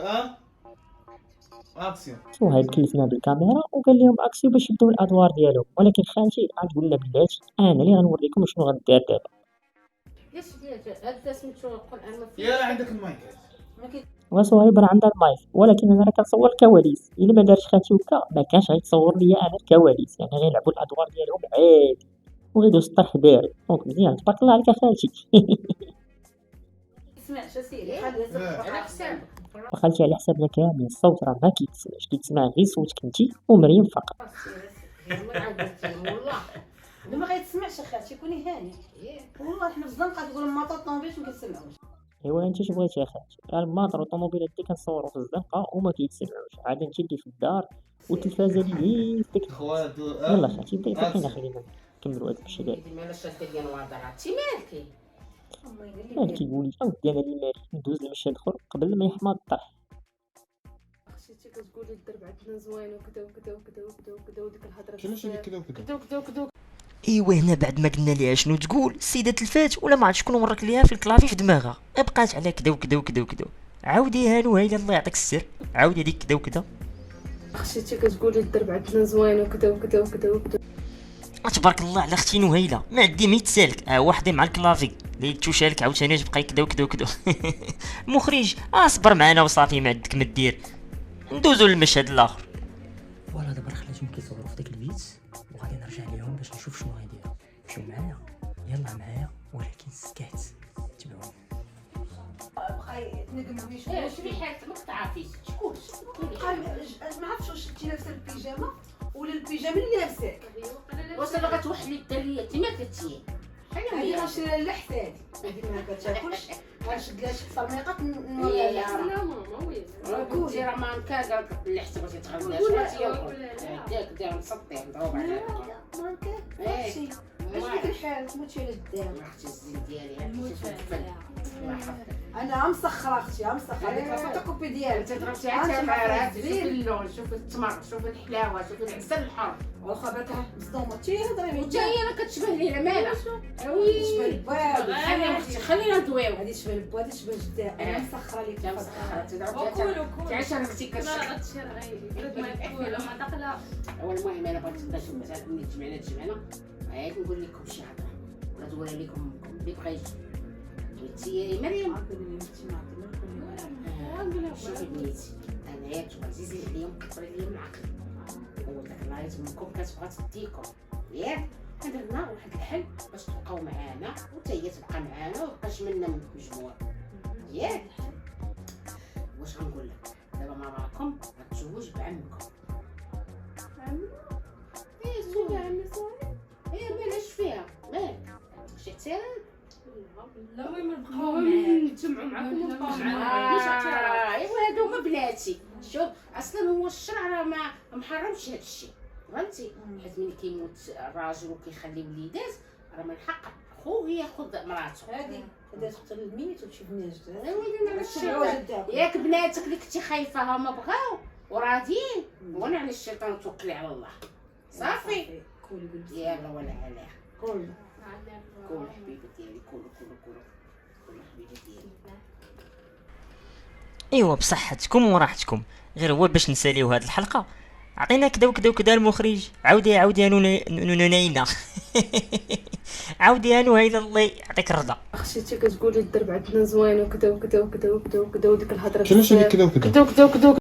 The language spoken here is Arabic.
الان اكسيون. صهيب كلفنا بالكاميرا وقال لهم اكسيو باش يبداو الادوار ديالهم، ولكن خالتي غتقول لنا بلاتي انا اللي غنوريكم شنو غندير دابا. ليش هذا سميتو القران ما فيه يا عندك المايك. ما كي وصهيب راه عندها المايك، ولكن انا راه كنصور الكواليس، الا ما دارش خالتي هكا ما كانش غيتصور ليا انا الكواليس، يعني غيلعبوا الادوار ديالهم عادي وغيدوز الطرح داري. دونك مزيان تبارك الله عليك اخالتي. تسمعش اسيدي خليه يصدق على حسابك وخالتي على حسابنا كامل، الصوت راه ما كيتسمعش، كيتسمع غير صوتك انت ومريم فقط. ما عندك والله ما غيتسمعش اخاتي كوني هاني والله حنا في الزنقه تقول المطاط طوموبيل ما كيسمعوش. ايوا انت اش بغيتي اخاتي، الماطر والطوموبيلات اللي كنصوروا في الزنقه وما كيتسمعوش، عاد انت اللي في الدار والتلفازه اللي هي في ديك. خوات يلا خالتي بدا يطيحينا، خلينا نكملوا هذاك الشيء دابا. هذه مالا شاد ديال نواضر عرفتي مالكي مالك كيقولي اودي انا اللي مالي ندوز لمشهد اخر قبل ما يحمض الطرح. خشيتي كتقولي الدرب عندنا زوين وكذا وكذا وكذا وكذا وكذا وديك الهضره كيفاش هذيك كذا وكذا. كذا وكذا وكذا. ايوا هنا بعد ما قلنا ليها شنو تقول السيده تلفات ولا ما عرفت شكون ورك ليها في الكلافي في دماغها، بقات على كذا وكذا وكذا وكذا. عاودي هانو هايله الله يعطيك السر، عاودي هذيك كذا وكذا. خشيتي كتقولي الدرب عندنا زوين وكذا وكذا وكذا وكذا. تبارك الله على اختي نهيله، ما عندي ما يتسالك واحده مع الكلافي اللي تشالك عاوتاني تبقاي كذا وكذا وكذا. مخرج اصبر معنا وصافي ما عندك ما دير، ندوزو للمشهد الاخر. فوالا دابا خليتهم كيصوروا في داك البيت وغادي نرجع ليهم باش نشوف شنو غيديروا. مشيو معايا، يلا معايا، ولكن سكات تبعوني. بقى يتنقمني ايه شويه شوفي حالتك ما كتعرفيش شكون ما عرفتش واش انت لابسه البيجامه ولا البيجامه اللي لابساك. واش انا غتوحلي الدريه انت ما كتي هي واش لحساتي هذيك ما كتاكلش غنشد لها شي صرميقات يا نولي لا ماما وي كنتي راه ما كاع اللي حسبتي تغناش راسي داك داك نسطي نضرب عليها ما كان إيه. شي اش ديك الحال تموتي على الدار. ما عرفتش الزين ديالي الله يحفظك انا مسخره اختي مسخره هذيك الفوتوكوبي ديالك انت ضربتي عاد تمارات شوفي اللون شوفي التمر شوفي الحلاوه شوفي العسل الحار واخا بك مصدومه تي هضري وانت هي ما كتشبه لينا مالها تشبه البواب خلينا اختي خلينا ندويو هذه تشبه البواب تشبه جدة انا مسخره ليك يا مسخره تضربتي تعيش اختي لا غتشير غير ما يقول ما تقلق. هو المهم انا بغيت نشوف مثلا ملي تجمعنا عاد نقول لكم شي هضره ولا توري لكم اللي بغيتي قلتي يا مريم شوفي بنيتي انا ياك عزيزي عليا مكبر عليا من العقل هو داك النهار منكم كتبغى تديكم ياك درنا واحد الحل باش تبقاو معانا وتا هي تبقى معانا ومبقاش منا مجموع ياك واش غنقول لك دابا ماماكم غتزوج بعمكم ايه زوج عمي صاحبي ايه مالاش فيها مالك شي احترام لا المهم نبقاو معاك نتجمعوا معاكم ونبقاو معاك. ايوا هادو هما بلاتي شوف اصلا هو الشرع راه ما محرمش هاد الشيء فهمتي حيت ملي كيموت الراجل وكيخلي وليدات راه من حق خوه ياخذ مراته هذه تقتل الميت وتشوف الناس ويلي ما الشيطان ياك بناتك اللي كنتي خايفه هما بغاو وراضيين وانا على الشيطان توكلي على الله صافي كولي بالبس يلا ولا علاه كل كول حبيبه ديالي كول حبيبه ديالي ايوا بصحتكم وراحتكم، غير هو باش نساليو هاد الحلقه عطينا كدا وكدا وكدا المخرج. عاودي نونينا. عاودي هايله الله يعطيك الرضا. خشيتي كتقولي الدرب عندنا زوين وكذا وكذا وكذا وكذا وكذا وديك الهضره كيفاش هذيك كذا وكذا. كذا وكذا وكذا